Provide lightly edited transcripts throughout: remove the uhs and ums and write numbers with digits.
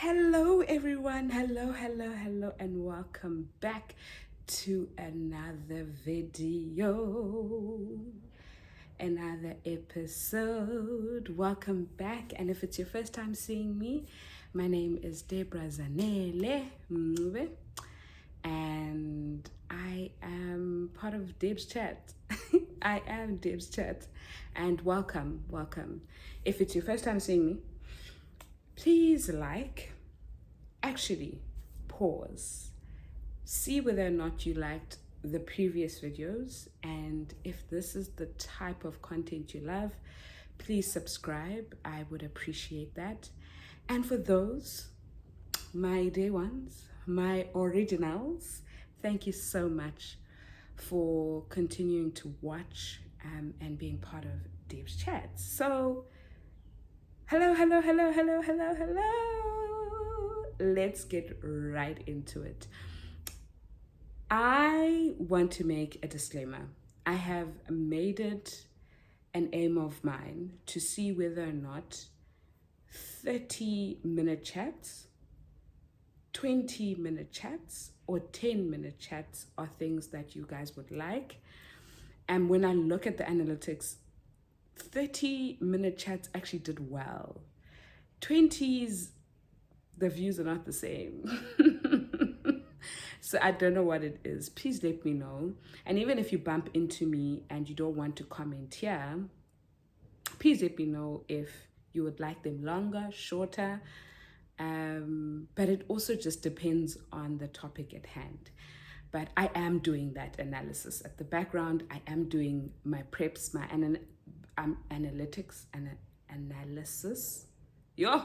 Hello, everyone. Hello, and welcome back to another video, another episode. Welcome back. And if it's your first time seeing me, my name is Debra Zanele Mncube, and I am part of Deb's Chat. I am Deb's Chat, and welcome. If it's your first time seeing me, please actually pause, see whether or not you liked the previous videos, and if this is the type of content you love, please subscribe. I would appreciate that. And for those, my day ones, my originals, thank you so much for continuing to watch and being part of Dave's Chats. So hello. Let's get right into it. I want to make a disclaimer. I have made it an aim of mine to see whether or not 30-minute chats, 20-minute chats, or 10-minute chats are things that you guys would like. And when I look at the analytics, 30-minute chats actually did well. 20s, the views are not the same. So I don't know what it is. Please let me know. And even if you bump into me and you don't want to comment here, please let me know if you would like them longer, shorter. But it also just depends on the topic at hand. But I am doing that analysis at the background. I am doing my preps, my analytics and analysis. Yo.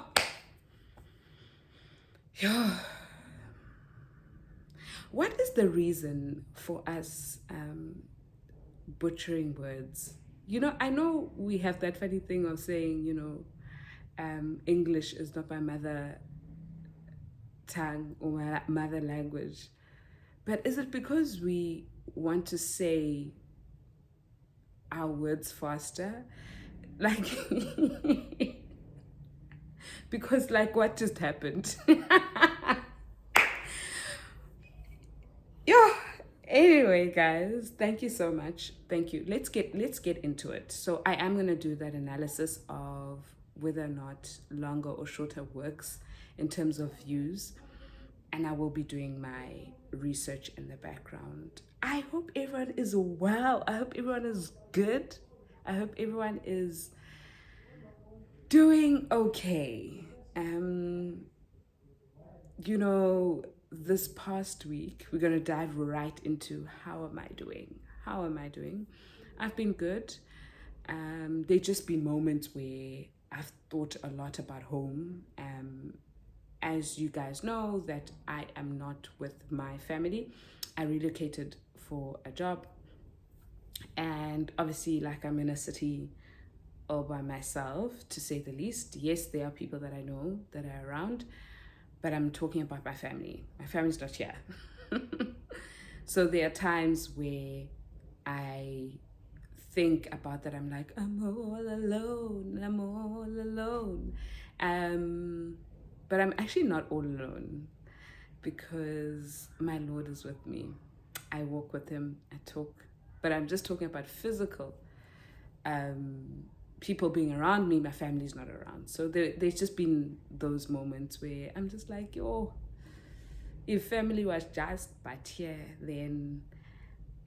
What is the reason for us butchering words? I know we have that funny thing of saying, English is not my mother tongue or my mother language. But is it because we want to say our words faster? Because what just happened? Anyway, guys, thank you so much. Thank you. Let's get into it. So I am going to do that analysis of whether or not longer or shorter works in terms of views, and I will be doing my research in the background. I hope everyone is well. I hope everyone is good. I hope everyone is doing okay. This past week, we're going to dive right into how am I doing? I've been good. There's just been moments where I've thought a lot about home. As you guys know, that I am not with my family. I relocated for a job. And obviously, I'm in a city all by myself, to say the least. Yes, there are people that I know that are around, but I'm talking about my family. My family's not here. So there are times where I think about that. I'm like, I'm all alone. But I'm actually not all alone, because my Lord is with me. I walk with him, I talk, but I'm just talking about physical people being around me. My family's not around. So there's just been those moments where I'm just like, if family was just but here, then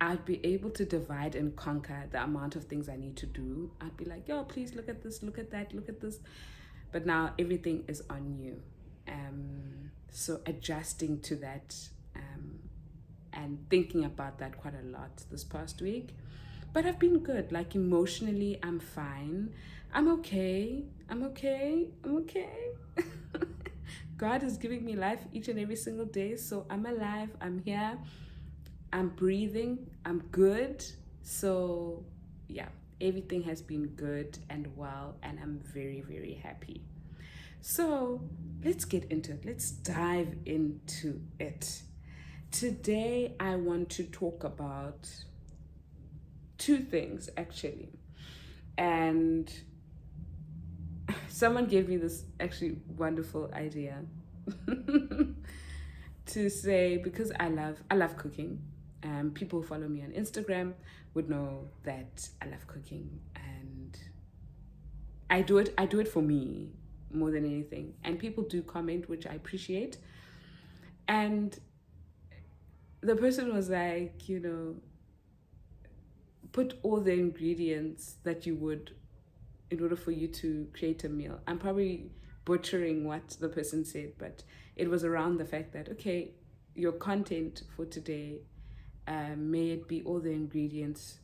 I'd be able to divide and conquer the amount of things I need to do. I'd be like, please look at this, look at that, look at this. But now everything is on you. So adjusting to that and thinking about that quite a lot this past week. But I've been good. Emotionally, I'm fine. I'm okay. God is giving me life each and every single day. So I'm alive. I'm here. I'm breathing. I'm good. So yeah, everything has been good and well. And I'm very, very happy. So let's get into it. Let's dive into it. Today, I want to talk about two things, actually. And someone gave me this actually wonderful idea to say, because I love cooking. People who follow me on Instagram would know that I love cooking, and I do it for me more than anything. And people do comment, which I appreciate. And the person was like, put all the ingredients that you would in order for you to create a meal. I'm probably butchering what the person said, but it was around the fact that, okay, your content for today, may it be all the ingredients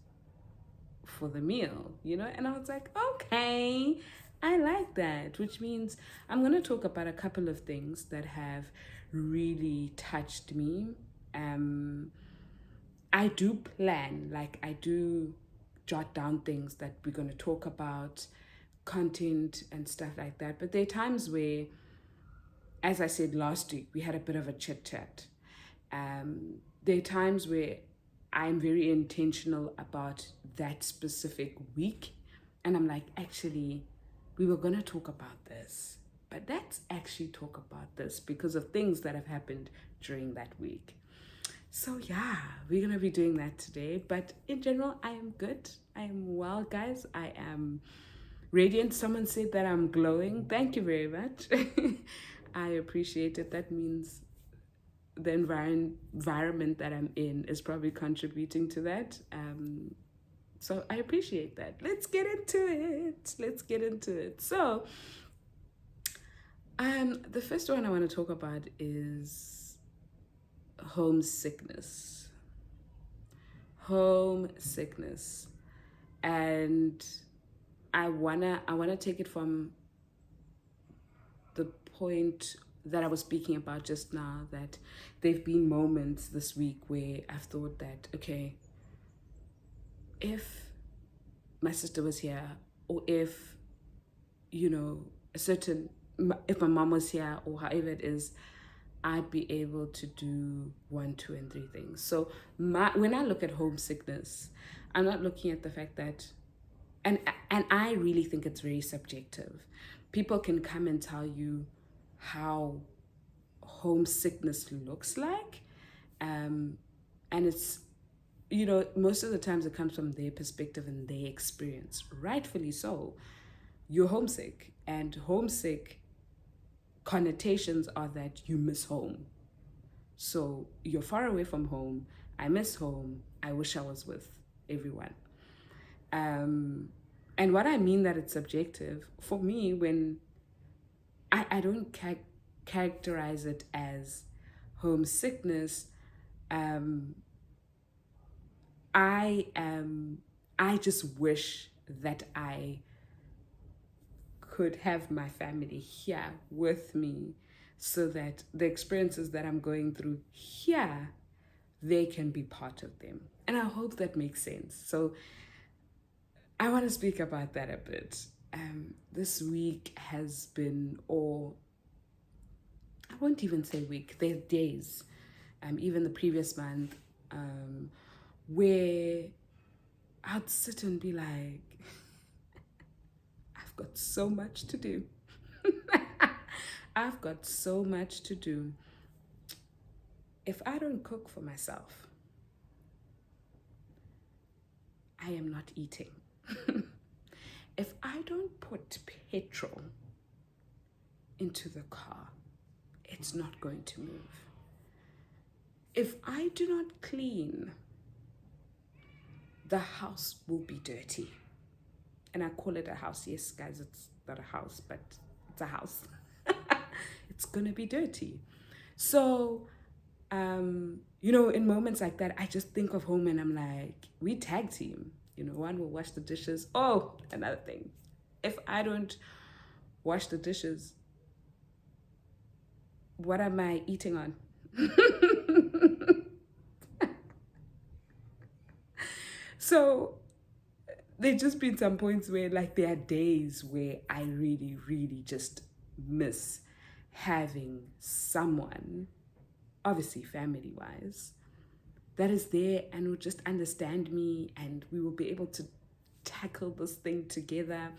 for the meal, And I was like, okay, I like that, which means I'm going to talk about a couple of things that have really touched me. Um, I do plan, like, I do jot down things that we're going to talk about, content and stuff like that. But there are times where, as I said last week, we had a bit of a chit chat. There are times where I'm very intentional about that specific week. And I'm like, actually, we were going to talk about this, but let's actually talk about this because of things that have happened during that week. So yeah, we're going to be doing that today. But in general, I am good. I am well, guys. I am radiant. Someone said that I'm glowing. Thank you very much. I appreciate it. That means the environment that I'm in is probably contributing to that. So I appreciate that. Let's get into it. So, the first one I want to talk about is homesickness. Homesickness. And I wanna take it from the point that I was speaking about just now, that there've been moments this week where I've thought that, okay, if my sister was here, or if, if my mom was here, or however it is, I'd be able to do 1, 2, and 3 things. So when I look at homesickness, I'm not looking at the fact that, and I really think it's very subjective. People can come and tell you how homesickness looks like, and it's, most of the times it comes from their perspective and their experience, rightfully so. You're homesick, and homesick connotations are that you miss home. So you're far away from home. I miss home. I wish I was with everyone. And what I mean that it's subjective, for me, when I don't characterize it as homesickness, I just wish that I could have my family here with me, so that the experiences that I'm going through here, they can be part of them. And I hope that makes sense. So I want to speak about that a bit. This week has been, or I won't even say week, there's days, even the previous month, where I'd sit and be like, I've got so much to do. I've got so much to do. If I don't cook for myself, I am not eating. If I don't put petrol into the car, it's not going to move. If I do not clean, the house will be dirty. And I call it a house. Yes, guys, it's not a house, but it's a house. It's going to be dirty. So, in moments like that, I just think of home and I'm like, we tag team. One will wash the dishes. Oh, another thing. If I don't wash the dishes, what am I eating on? So there's just been some points where, like, there are days where I really, really just miss having someone, obviously family-wise, that is there and will just understand me, and we will be able to tackle this thing together.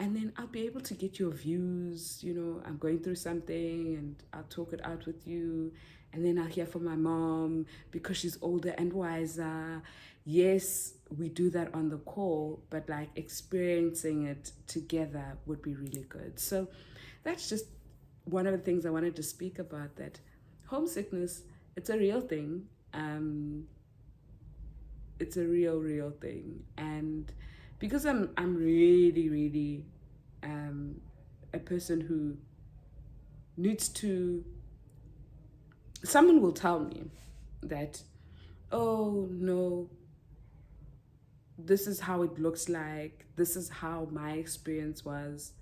And then I'll be able to get your views. I'm going through something and I'll talk it out with you. And then I'll hear from my mom because she's older and wiser. Yes, we do that on the call, but like experiencing it together would be really good. So that's just one of the things I wanted to speak about, that homesickness, it's a real thing. It's a real thing. And because I'm really, really a person who needs to, someone will tell me that, oh no, this is how it looks like, this is how my experience was.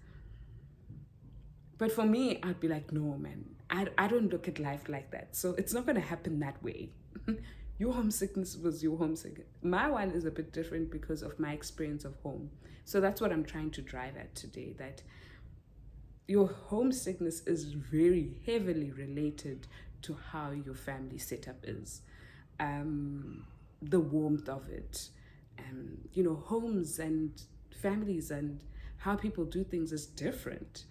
But for me, I'd be like, no, man, I don't look at life like that. So it's not going to happen that way. Your homesickness was your homesickness. My one is a bit different because of my experience of home. So that's what I'm trying to drive at today, that your homesickness is very heavily related to how your family setup is, the warmth of it. Homes and families and how people do things is different.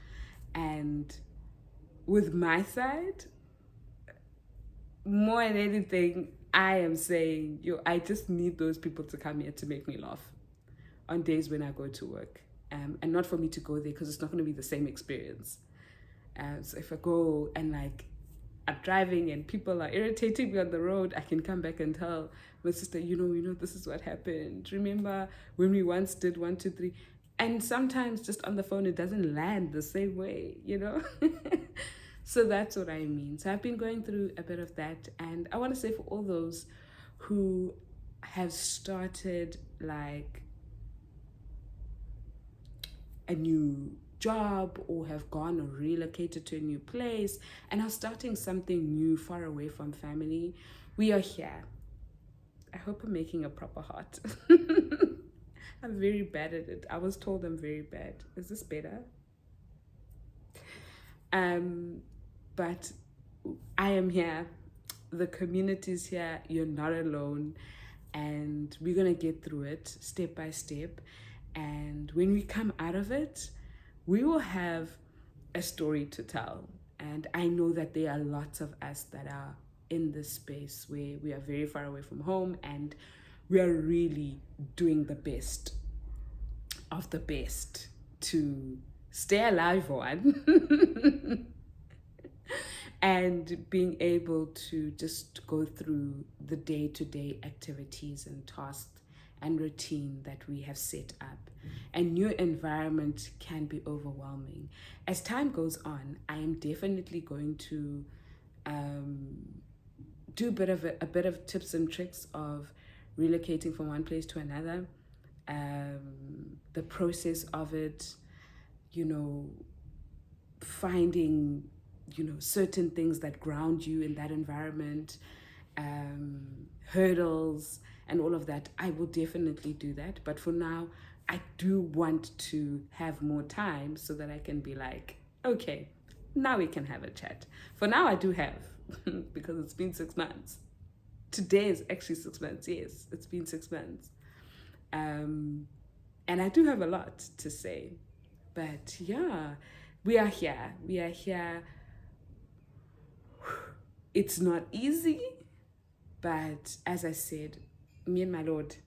And with my side, more than anything, I am saying, I just need those people to come here to make me laugh on days when I go to work. And not for me to go there because it's not going to be the same experience. So if I go and like I'm driving and people are irritating me on the road, I can come back and tell my sister, this is what happened. Remember when we once did 1, 2, 3? And sometimes just on the phone, it doesn't land the same way, So that's what I mean. So I've been going through a bit of that. And I want to say, for all those who have started like a new job or have gone or relocated to a new place and are starting something new far away from family, we are here. I hope I'm making a proper heart. I'm very bad at it. I was told I'm very bad. Is this better? But I am here. The community's here. You're not alone. And we're going to get through it step by step. And when we come out of it, we will have a story to tell. And I know that there are lots of us that are in this space where we are very far away from home and we are really doing the best of the best to stay alive on and being able to just go through the day-to-day activities and tasks and routine that we have set up. A new environment can be overwhelming. As time goes on, I am definitely going to do a bit of tips and tricks of relocating from one place to another, the process of it, finding, certain things that ground you in that environment, hurdles and all of that. I will definitely do that. But for now, I do want to have more time so that I can be like, okay, now we can have a chat. For now, I do have, because it's been 6 months. Today is actually 6 months. Yes, it's been 6 months. And I do have a lot to say. But yeah, we are here. We are here. It's not easy, but as I said, me and my Lord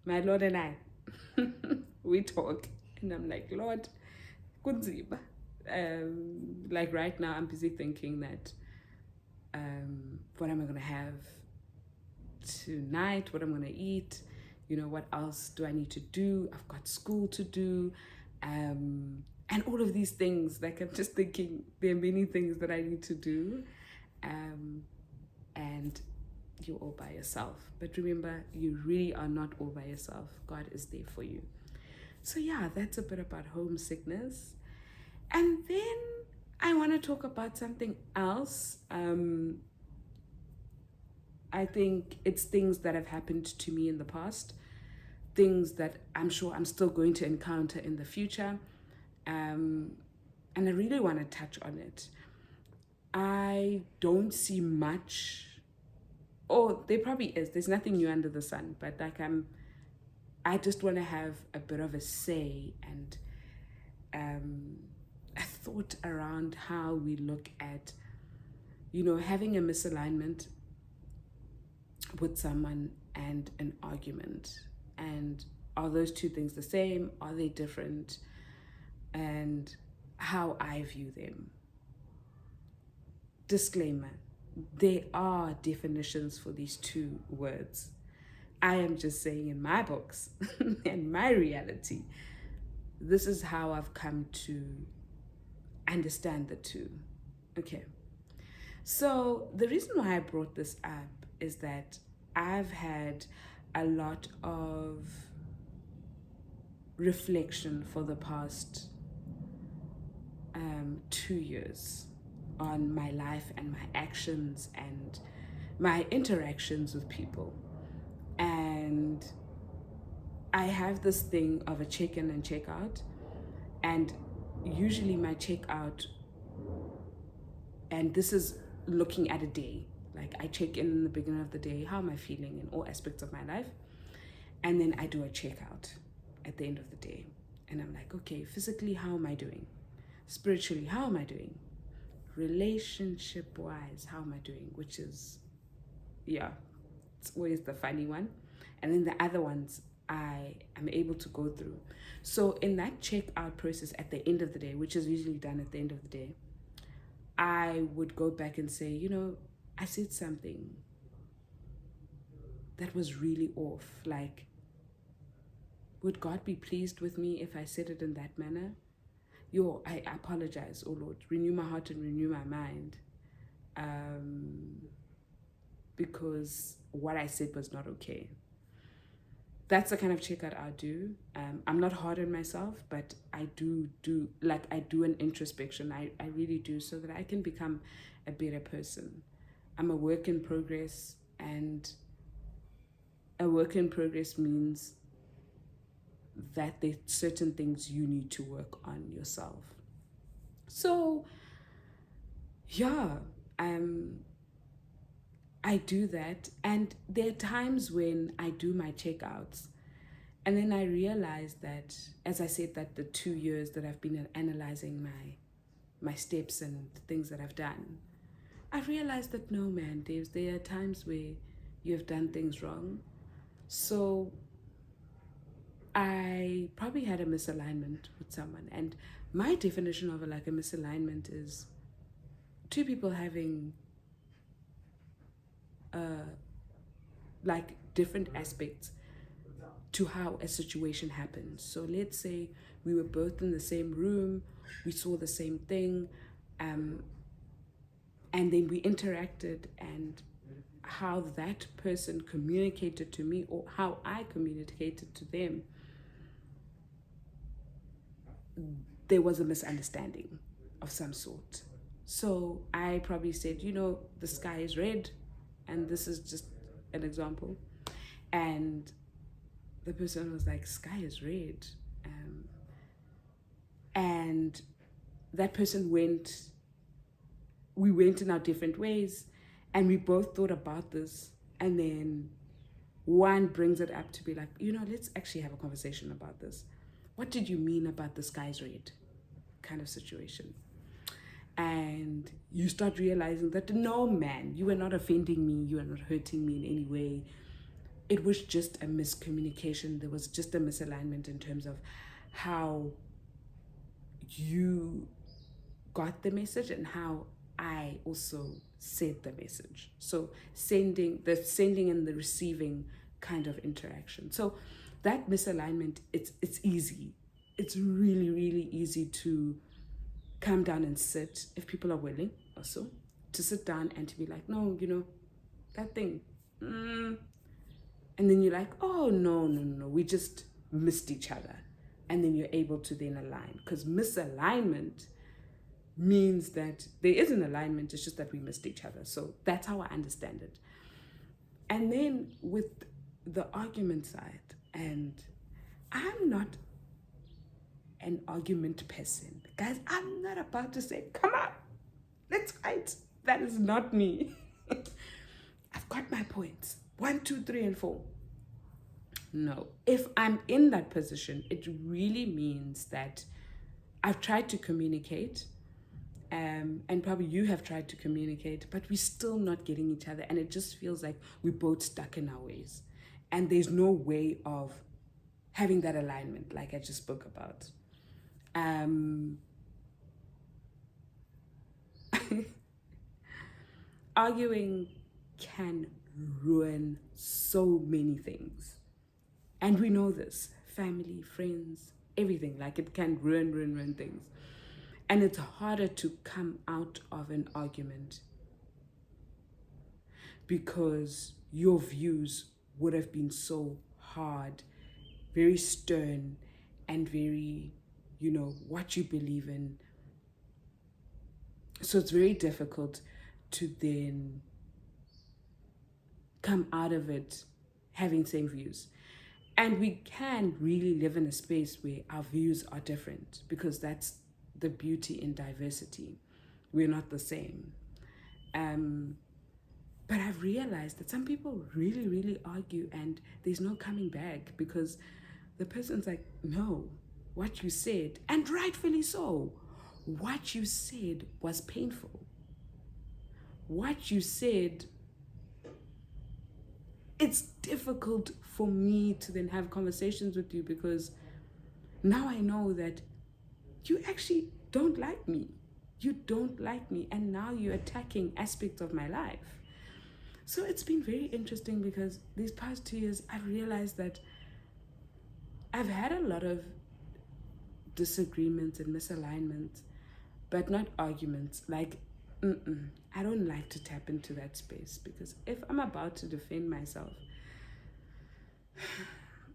and I, we talk, and I'm like, Lord, kunzima. Like right now, I'm busy thinking that, what am I gonna have tonight? What I'm gonna eat? What else do I need to do? I've got school to do, and all of these things. Like I'm just thinking, there are many things that I need to do, and you're all by yourself. But remember, you really are not all by yourself. God is there for you. So yeah, that's a bit about homesickness. And then I want to talk about something else. I think it's things that have happened to me in the past, things that I'm sure I'm still going to encounter in the future. And I really want to touch on it. I don't see much. Oh, there probably is. There's nothing new under the sun. But like I just want to have a bit of a say and a thought around how we look at, having a misalignment with someone and an argument. And are those two things the same? Are they different? And how I view them. Disclaimer, there are definitions for these two words. I am just saying in my books and my reality, this is how I've come to understand the two. Okay. So the reason why I brought this up is that I've had a lot of reflection for the past 2 years on my life and my actions and my interactions with people. And I have this thing of a check-in and check-out. And usually my check-out, and this is looking at a day, like I check in the beginning of the day, how am I feeling in all aspects of my life? And then I do a check-out at the end of the day. And I'm like, okay, physically, how am I doing? Spiritually, how am I doing? Relationship-wise, how am I doing? Which is, it's always the funny one. And then the other ones I am able to go through. So in that check-out process at the end of the day, which is usually done at the end of the day, I would go back and say, I said something that was really off. Like, would God be pleased with me if I said it in that manner? I apologize, oh Lord. Renew my heart and renew my mind. Because what I said was not okay. That's the kind of checkout I do. I'm not hard on myself, but I do an introspection. I really do, so that I can become a better person. I'm a work in progress, and a work in progress means that there's certain things you need to work on yourself. So, I do that, and there are times when I do my checkouts, and then I realize that, as I said, that the 2 years that I've been analyzing my steps and the things that I've done, I realized that no, man, Dave, there are times where you have done things wrong. So I probably had a misalignment with someone, and my definition of a misalignment is two people having different aspects to how a situation happens. So let's say we were both in the same room, we saw the same thing, and then we interacted, and how that person communicated to me or how I communicated to them, there was a misunderstanding of some sort. So I probably said, the sky is red, and this is just an example. And the person was like, sky is red. And that person we went in our different ways, and we both thought about this. And then one brings it up to be like, let's actually have a conversation about this. What did you mean about the sky's red kind of situation? And you start realizing that, no, man, you were not offending me. You were not hurting me in any way. It was just a miscommunication. There was just a misalignment in terms of how you got the message and how I also said the message. So sending and the receiving kind of interaction. So that misalignment, it's easy. It's really, really easy to come down and sit, if people are willing also, to sit down and to be like, no, that thing. And then you're like, oh, no, we just missed each other. And then you're able to then align. Because misalignment means that there is an alignment, it's just that we missed each other. So that's how I understand it. And then with the argument side, and I'm not an argument person. Guys, I'm not about to say, come on, let's fight. That is not me. I've got my points. 1, 2, 3, and 4. No. If I'm in that position, it really means that I've tried to communicate, and probably you have tried to communicate, but we're still not getting each other, and it just feels like we're both stuck in our ways, and there's no way of having that alignment, like I just spoke about. Arguing can ruin so many things, and we know this: family, friends, everything. Like, it can ruin things. And it's harder to come out of an argument because your views would have been so hard, very stern, and very, what you believe in. So it's very difficult to then come out of it having same views. And we can really live in a space where our views are different, because that's the beauty in diversity. We're not the same. But I've realized that some people really, really argue and there's no coming back, because the person's like, no, what you said, and rightfully so, what you said was painful. What you said, it's difficult for me to then have conversations with you, because now I know that you actually don't like me. You don't like me, and now you're attacking aspects of my life. So it's been very interesting, because these past 2 years, I've realized that I've had a lot of disagreements and misalignments, but not arguments. Like, I don't like to tap into that space, because if I'm about to defend myself,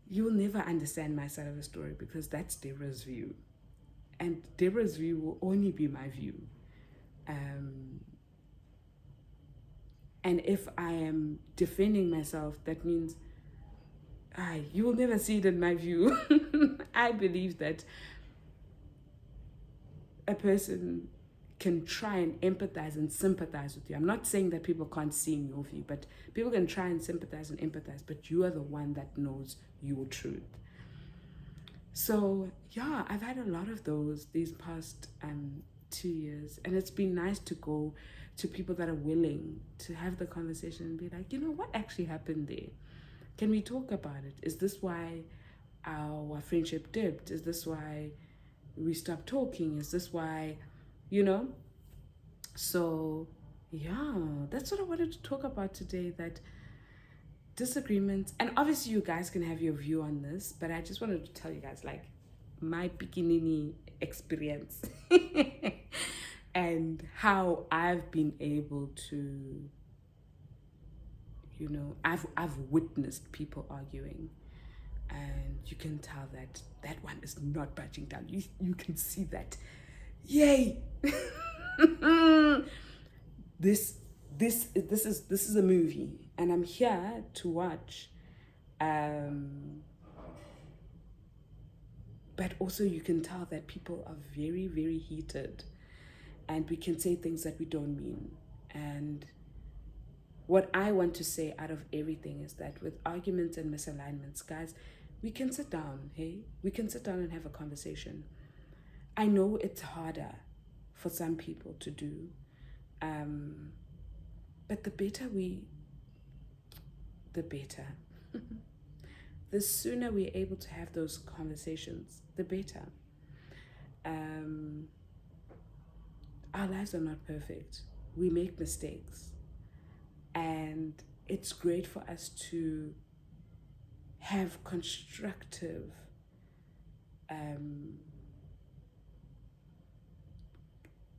you'll never understand my side of the story, because that's Deborah's view. And Deborah's view will only be my view. And if I am defending myself, that means you will never see it in my view. I believe that a person can try and empathize and sympathize with you. I'm not saying that people can't see in your view, but people can try and sympathize and empathize, but you are the one that knows your truth. So yeah, I've had a lot of those these past 2 years, and it's been nice to go to people that are willing to have the conversation and be like, what actually happened there? Can we talk about it? Is this why our friendship dipped? Is this why we stopped talking? Is this why, So yeah, that's what I wanted to talk about today, that disagreements, and obviously you guys can have your view on this, but I just wanted to tell you guys, like, my beginning experience and how I've been able to, I've witnessed people arguing, and you can tell that that one is not budging down. You can see that, yay. this is a movie, and I'm here to watch. But also you can tell that people are very, very heated, and we can say things that we don't mean. And what I want to say out of everything is that with arguments and misalignments, guys, we can sit down, hey? We can sit down and have a conversation. I know it's harder for some people to do, but the better. The sooner we're able to have those conversations, the better. Our lives are not perfect. We make mistakes. And it's great for us to have constructive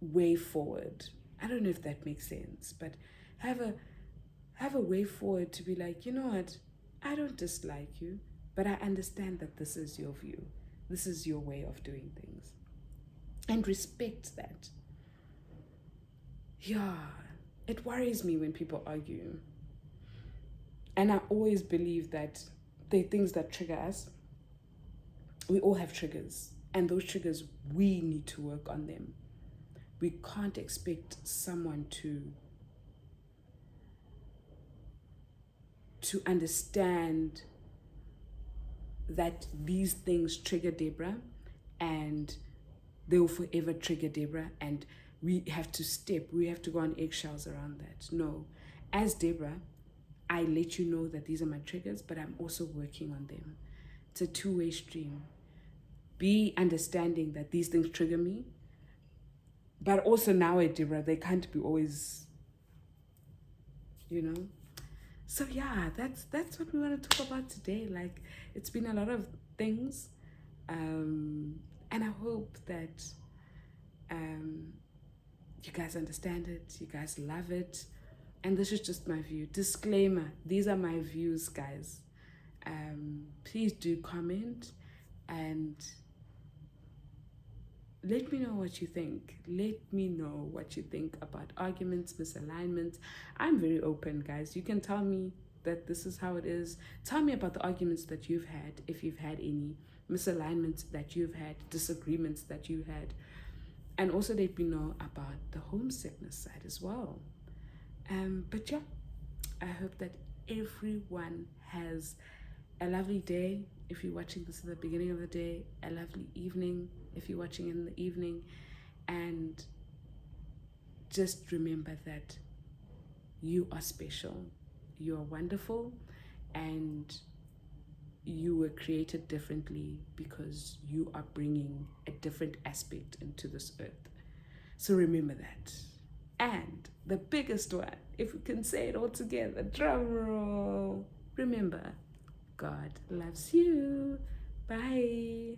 way forward. I don't know if that makes sense, but have a way forward to be like, you know what, I don't dislike you, but I understand that this is your view. This is your way of doing things. And respect that. Yeah, it worries me when people argue. And I always believe that there are things that trigger us. We all have triggers, and those triggers, we need to work on them. We can't expect someone to understand that these things trigger Deborah, and they will forever trigger Deborah, and we have to go on eggshells around that. No. As Deborah, I let you know that these are my triggers, but I'm also working on them. It's a two-way stream. Be understanding that these things trigger me, but also now at Deborah, they can't be always, you know. So yeah, that's what we want to talk about today. Like, it's been a lot of things, and I hope that you guys understand it, you guys love it, and this is just my view. Disclaimer: these are my views, guys. Please do comment and let me know what you think. Let me know what you think about arguments, misalignments. I'm very open, guys. You can tell me that this is how it is. Tell me about the arguments that you've had, if you've had any, misalignments that you've had, disagreements that you had. And also let me know about the homesickness side as well. But yeah, I hope that everyone has a lovely day if you're watching this at the beginning of the day, a lovely evening if you're watching in the evening, and just remember that you are special, you are wonderful, and you were created differently because you are bringing a different aspect into this earth. So remember that. And the biggest one, if we can say it all together, drum roll, remember, God loves you. Bye.